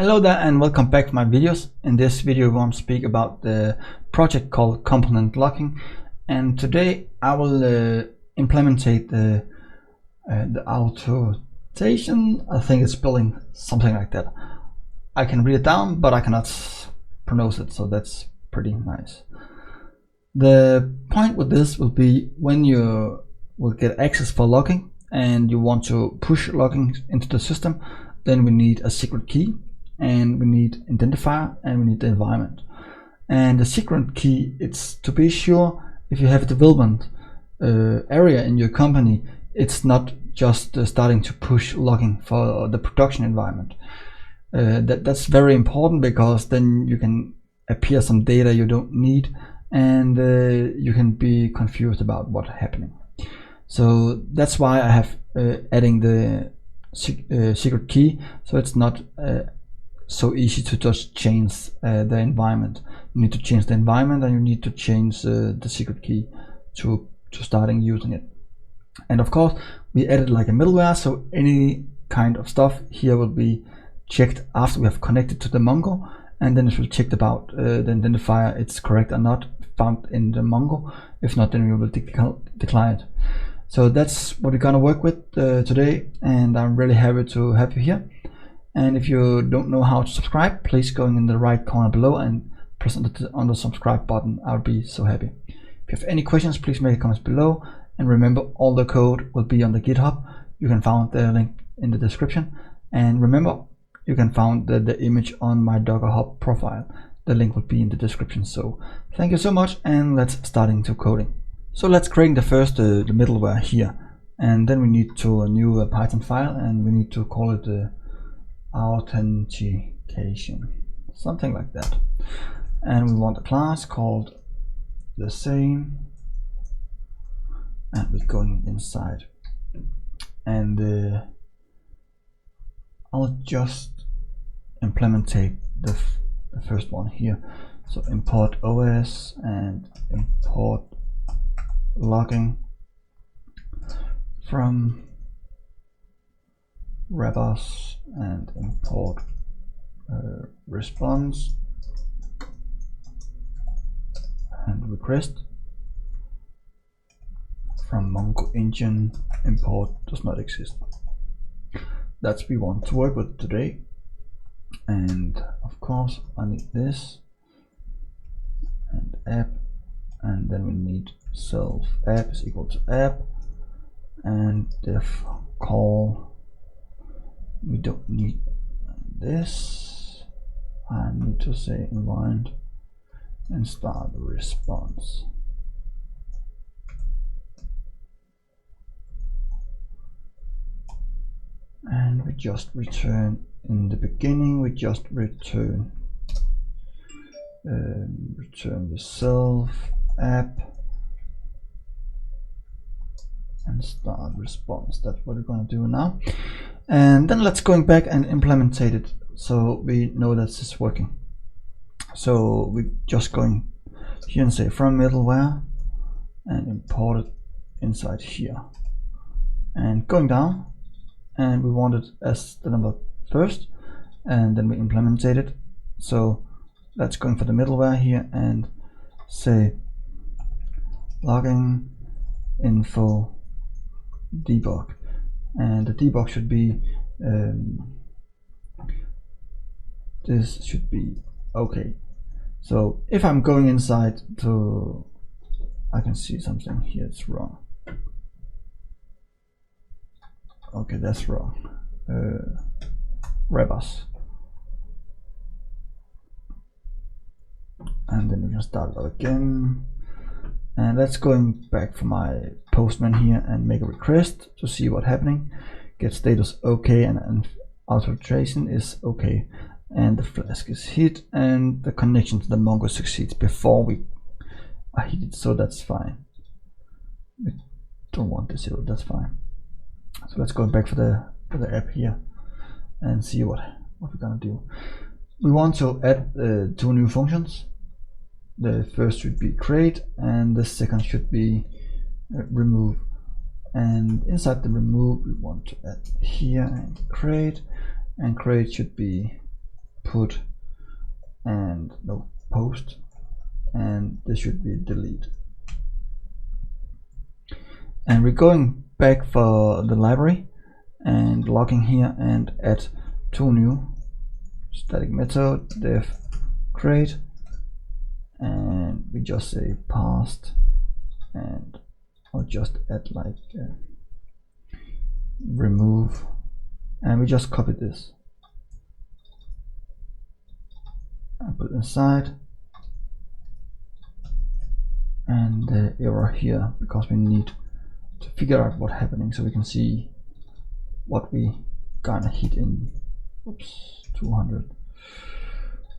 Hello there and welcome back to my videos. In this video we want to speak about the project called component locking, and today I will implementate the authentication. I think it's spelling something like that. I can read it down but I cannot pronounce it, so that's pretty nice. The point with this will be when you will get access for logging and you want to push logging into the system, then we need a secret key, and we need identifier, and we need the environment. And the secret key, it's to be sure if you have a development area in your company, it's not just starting to push logging for the production environment. That's very important, because then you can appear some data you don't need, and you can be confused about what's happening. So that's why I have adding the secret key, so it's not so easy to just change the environment. You need to change the environment, and you need to change the secret key to starting using it. And of course we added like a middleware, so any kind of stuff here will be checked after we have connected to the Mongo, and then it will check about the identifier, it's correct or not found in the Mongo. If not, then we will decline it. So that's what we're gonna work with today, and I'm really happy to have you here. And if you don't know how to subscribe, please go in the right corner below and press on the subscribe button. I'll be so happy. If you have any questions, please make comments below, and remember, all the code will be on the GitHub. You can find the link in the description, and remember, you can find the image on my Docker Hub profile. The link will be in the description. So thank you so much, and let's start into coding. So let's create the first the middleware here, and then we need to a new Python file, and we need to call it authentication, something like that. And we want a class called the same, and we're going inside, and I'll just implementate the first one here. So import OS and import logging from wrappers, and import response and request from Mongo engine. Import does not exist. That's what we want to work with today. And of course I need this and app, and then we need self app is equal to app, and def call. We don't need this. I need to say environment and start the response. And we just return in the beginning, we just return the self app and start response. That's what we're going to do now. And then let's going back and implementate it, so we know that this is working. So we're just going here and say from middleware and import it inside here, and going down, and we want it as the number first, and then we implementate it. So let's going for the middleware here and say logging info debug, and the debug should be this should be okay. So if I'm going inside to, I can see something here, it's wrong. Okay, that's wrong. Rebus, and then we can start it again. And let's going back for my postman here and make a request to see what's happening. Get status okay, and authorization is okay, and the flask is hit, and the connection to the Mongo succeeds before we are hit, so that's fine. We don't want the 0, that's fine. So let's go back for the app here and see what we're gonna do. We want to add 2 new functions. The first should be create, and the second should be remove. And inside the remove, we want to add here and create should be put and no post, and this should be delete. And we're going back for the library and logging here and add two new static method def create, and we just say past, and I'll just add like remove, and we just copy this and put it inside, and the error here because we need to figure out what's happening so we can see what we gonna hit in. Oops, 200.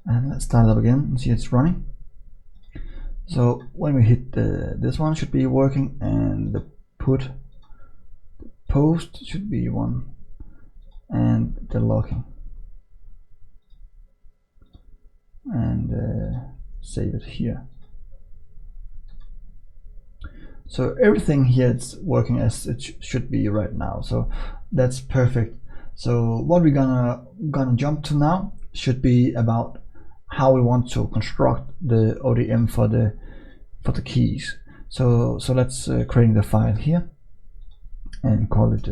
And let's start it up again and see it's running. So when we hit this one should be working, and the post should be one, and the logging, and save it here. So everything here is working as it should be right now, so that's perfect. So what we're gonna jump to now should be about how we want to construct the ODM for the keys. So let's create the file here and call it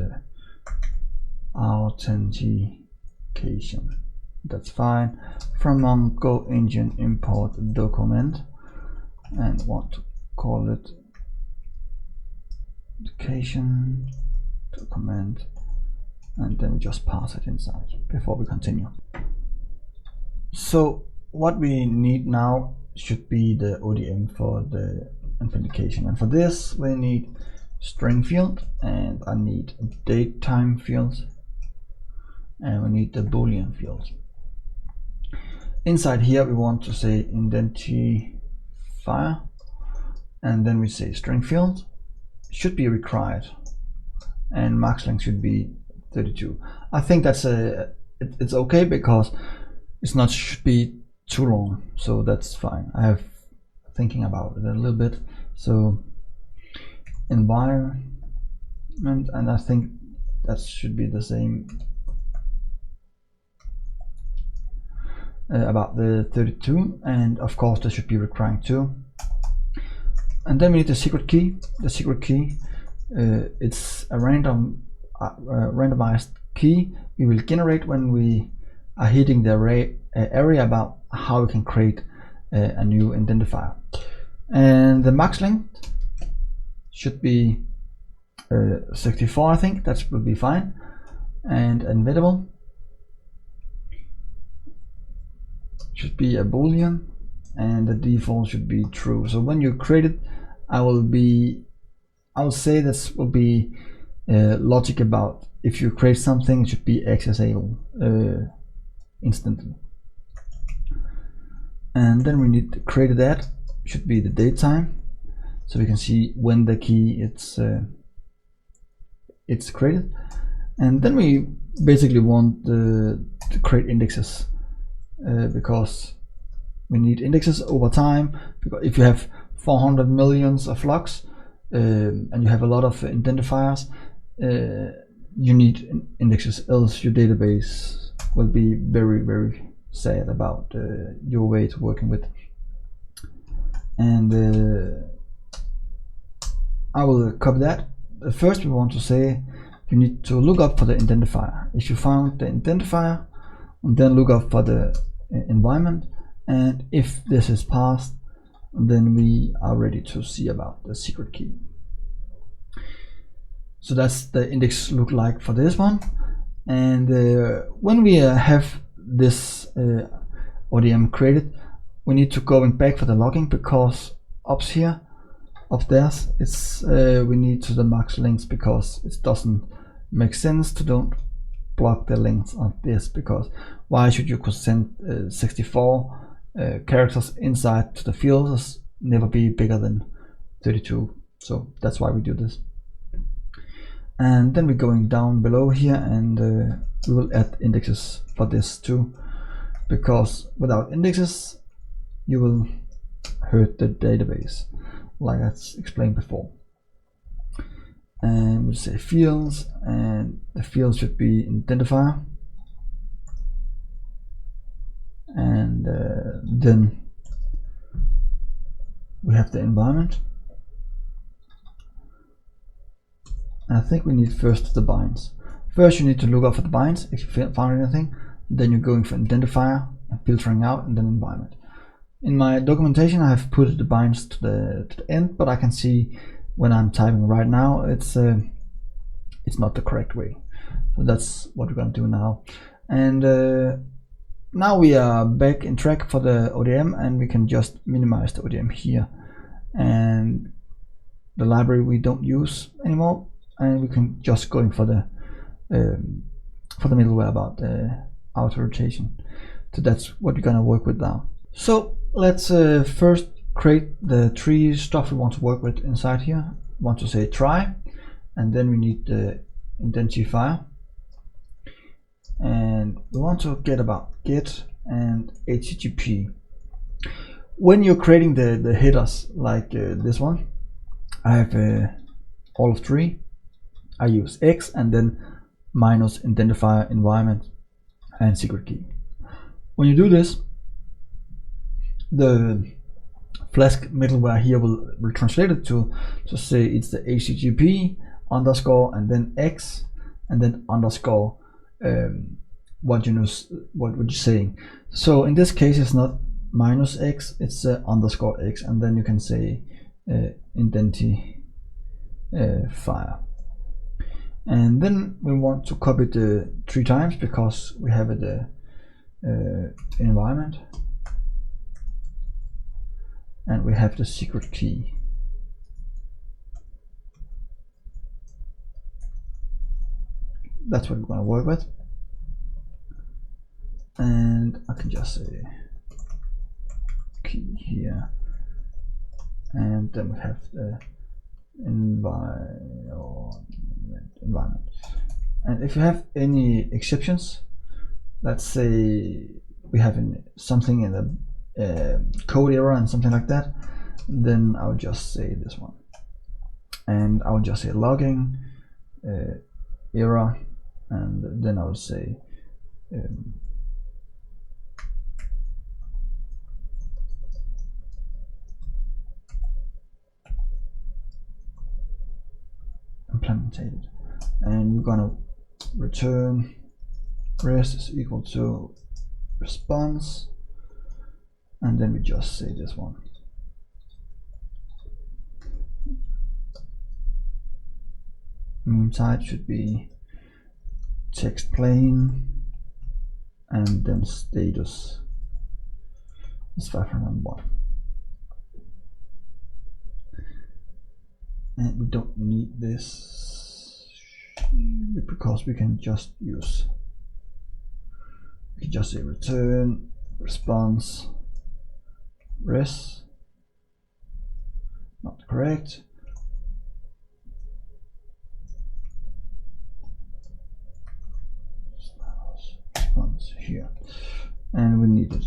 authentication. That's fine. From Mongo engine import document, and want to call it authentication document, and then just pass it inside before we continue. So what we need now should be the ODM for the authentication, and for this we need string field, and I need a date time field, and we need the boolean field. Inside here we want to say identifier, and then we say string field should be required, and max length should be 32. I think that's it's okay because it's not should be too long, so that's fine. I have thinking about it a little bit. So environment, and I think that should be the same about the 32, and of course that should be requiring too. And then we need the secret key. The secret key, it's a randomized key we will generate when we are hitting the area about how we can create a new identifier. And the max length should be 64, I think that will be fine. And inevitable should be a boolean, and the default should be true. So when you create it, I will say this will be logic about if you create something, it should be accessible instantly. And then we need to create that should be the date time, so we can see when the key it's created. And then we basically want to create indexes because we need indexes over time, because if you have 400 millions of logs and you have a lot of identifiers, you need indexes, else your database will be very, very sad about your way to working with. And I will copy that. First we want to say you need to look up for the identifier. If you found the identifier, and then look up for the environment, and if this is passed, then we are ready to see about the secret key. So that's the index look like for this one. And when we have this ODM created, we need to go back for the logging, because up there it's we need to the max length, because it doesn't make sense to don't block the length of this, because why should you could send 64 characters inside to the fields, never be bigger than 32. So that's why we do this. And then we're going down below here, and we will add indexes for this too, because without indexes you will hurt the database, like I explained before. And we'll say fields, and the field should be identifier, then we have the environment. And I think we need first the binds. First you need to look up for the binds. If you found anything, then you're going for identifier and filtering out, and then environment. In my documentation I have put the binds to the end, but I can see when I'm typing right now it's not the correct way. So that's what we're going to do now. And now we are back in track for the ODM, and we can just minimize the ODM here, and the library we don't use anymore, and we can just go in for the middleware about the auto rotation. So that's what we're gonna work with now. So let's first create the three stuff we want to work with inside here. We want to say try, and then we need the identifier, and we want to get about get and HTTP. When you're creating the headers like this one, I have all of three. I use X and then minus identifier, environment, and secret key. When you do this, the flask middleware here will translate it to say it's the HTTP underscore and then X and then underscore what you're saying. So in this case it's not minus X, it's underscore X, and then you can say identifier. And then we want to copy the 3 times because we have the environment, and we have the secret key. That's what we're going to work with. And I can just say key here, and then we have the environment. And if you have any exceptions, let's say we have something in the code error and something like that, then I'll just say this one, and I'll just say logging error, and then I'll say implemented, and we're gonna return res is equal to response, and then we just say this one. Mean type should be text plain, and then status is 501. And we don't need this because we can just say return response res, not correct, response here, and we needed,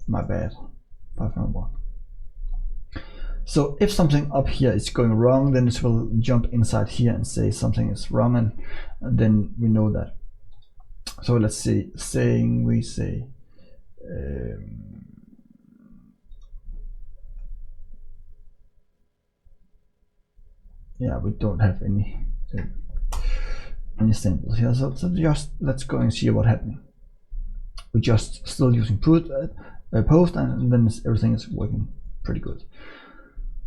my bad, 501. So if something up here is going wrong, then it will jump inside here and say something is wrong, and then we know that. So let's see, we say yeah, we don't have any samples here, so just let's go and see what's happening. We're just still using post, and then everything is working pretty good.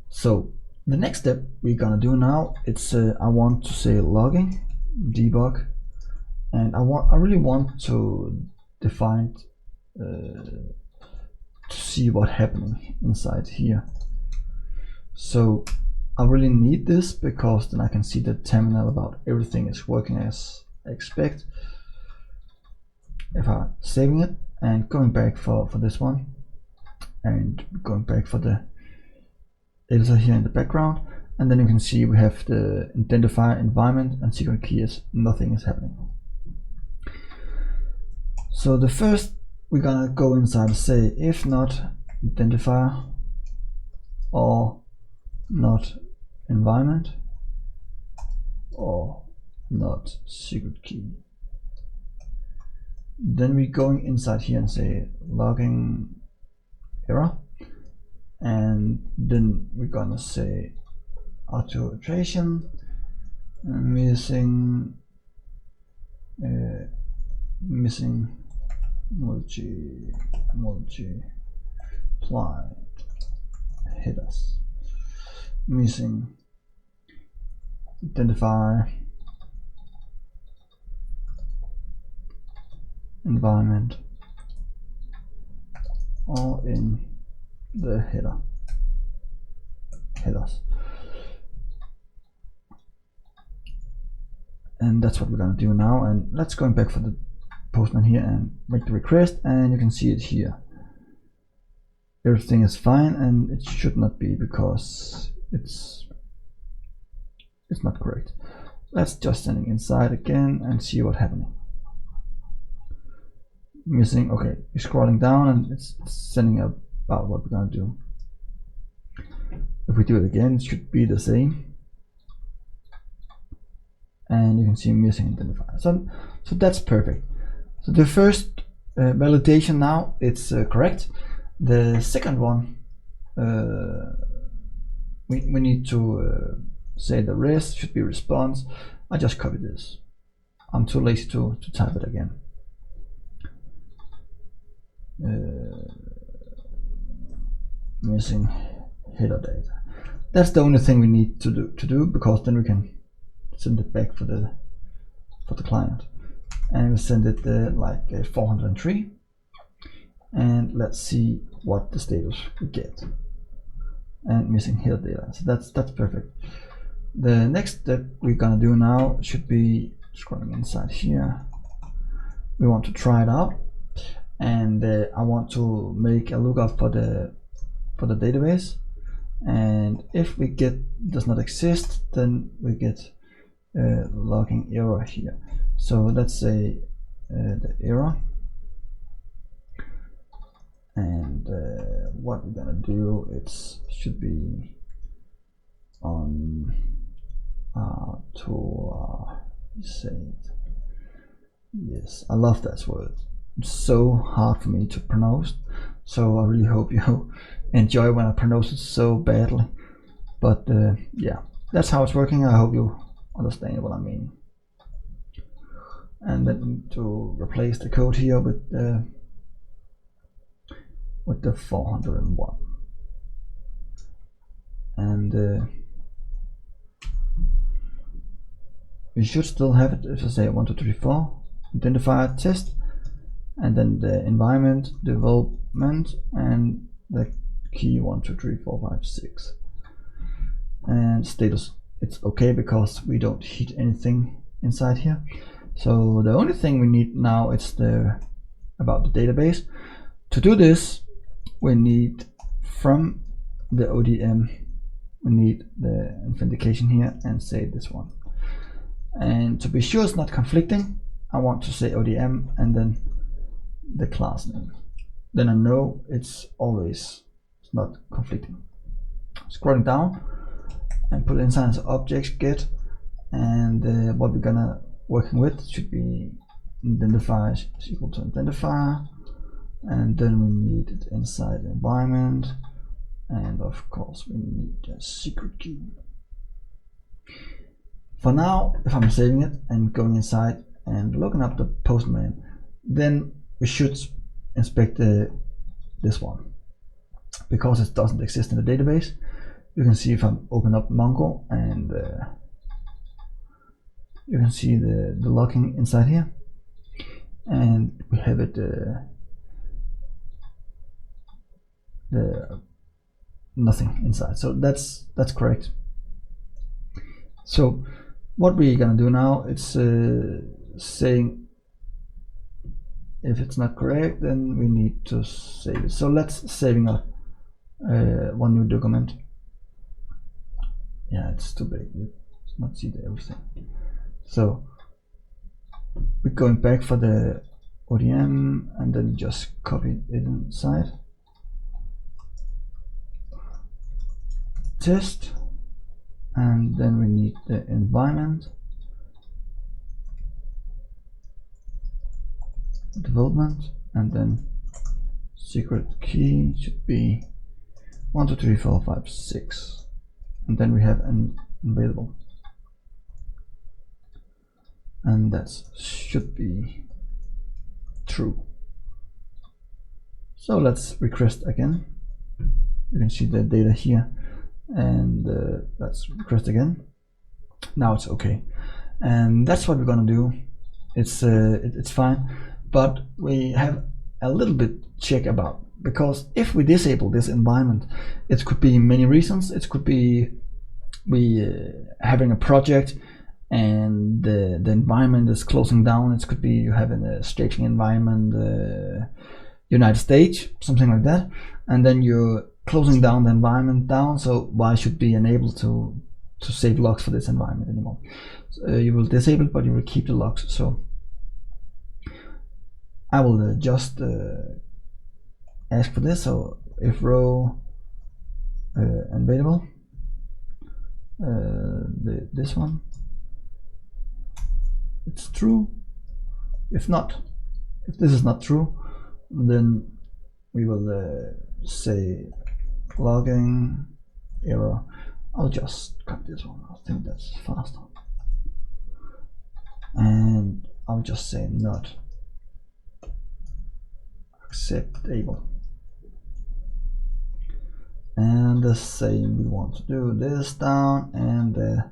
So the next step we're gonna do now, it's I want to say logging debug, and I really want to define to see what's happening inside here. So I really need this because then I can see the terminal about everything is working as I expect. If I'm saving it and going back for this one, and going back for the editor here in the background, and then you can see we have the identifier, environment, and secret key is nothing is happening. So the first we're gonna go inside and say if not identifier or not environment or not secret key. Then we're going inside here and say logging error, and then we're gonna say authentication missing multiplied headers, missing identifier environment, all in the headers. And that's what we're gonna do now. And let's go back for the postman here and make the request, and you can see it here. Everything is fine, and it should not be because it's not correct. Let's just send it inside again and see what's happening. Missing, okay, you're scrolling down and it's sending about what we're gonna do. If we do it again, it should be the same. And you can see missing identifier. So that's perfect. So the first validation now, it's correct. The second one, we need to say the rest should be response. I just copied this. I'm too lazy to type it again. Missing header data. That's the only thing we need to do because then we can send it back for the client, and we send it like 403, and let's see what the status we get. And missing header data. So that's perfect. The next step we're gonna do now should be scrolling inside here. We want to try it out, and I want to make a lookup for the database, and if we get does not exist, then we get logging error here. So let's say the error, and what we're gonna do, it should be on to say it. Yes, I love that word. It's so hard for me to pronounce, so I really hope you enjoy when I pronounce it so badly. But yeah, that's how it's working. I hope you understand what I mean. And then to replace the code here with the 401, and we should still have it. If I say 1, 2, 3, 4 identifier test, and then the environment development and the key 1, 2, 3, 4, 5, 6, and status. It's okay because we don't hit anything inside here. So the only thing we need now is about the database. To do this, we need from the ODM, we need the authentication here and say this one. And to be sure it's not conflicting, I want to say ODM and then the class name. Then I know it's not conflicting. Scrolling down and put inside as objects get, and what we're gonna working with should be identifier is equal to identifier, and then we need it inside the environment, and of course we need a secret key. For now, if I'm saving it and going inside and looking up the postman, then we should inspect this one because it doesn't exist in the database. You can see if I open up Mongo, and you can see the logging inside here, and we have it the nothing inside. So that's correct. So what we're gonna do now, it's saying if it's not correct, then we need to save it. So let's saving up one new document. Yeah, it's too big. You not see everything. So we're going back for the ODM, and then just copy it inside. Test, and then we need the environment development, and then secret key should be 1 2 3 4 5 6, and then we have an available, and that should be true. So let's request again. You can see the data here, and let's request again. Now it's okay, and that's what we're gonna do. It's fine, but we have a little bit check about, because if we disable this environment, it could be many reasons. It could be we having a project and the environment is closing down. It could be you having a staging environment, United States, something like that, and then you're closing down the environment down. So why should be unable to save logs for this environment anymore? So, you will disable it, but you will keep the logs. So I will just ask for this. So if row available, this one, it's true. If not, if this is not true, then we will say logging error. I'll just copy this one. I think that's faster, and I'll just say not acceptable. And the same, we want to do this down, and the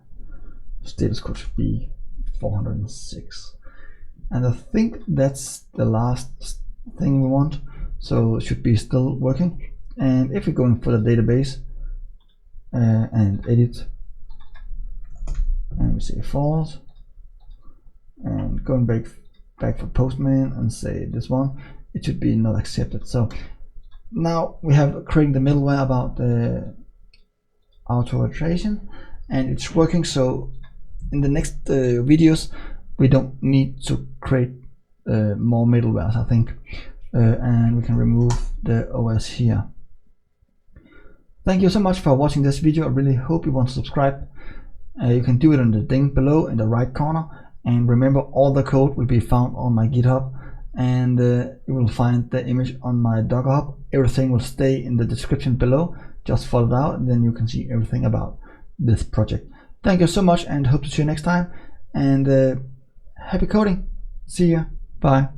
status code should be 406. And I think that's the last thing we want, so it should be still working. And if we're going for the database and edit, and we say false, and going back for Postman and say this one, it should be not accepted. So now we have created the middleware about the authentication, and it's working. So in the next videos we don't need to create more middlewares, I think, and we can remove the OS here. Thank you so much for watching this video. I really hope you want to subscribe. You can do it on the link below in the right corner, and remember, all the code will be found on my GitHub, and you will find the image on my Docker Hub. Everything will stay in the description below. Just follow it out, and then you can see everything about this project. Thank you so much, and hope to see you next time, and happy coding. See you. Bye.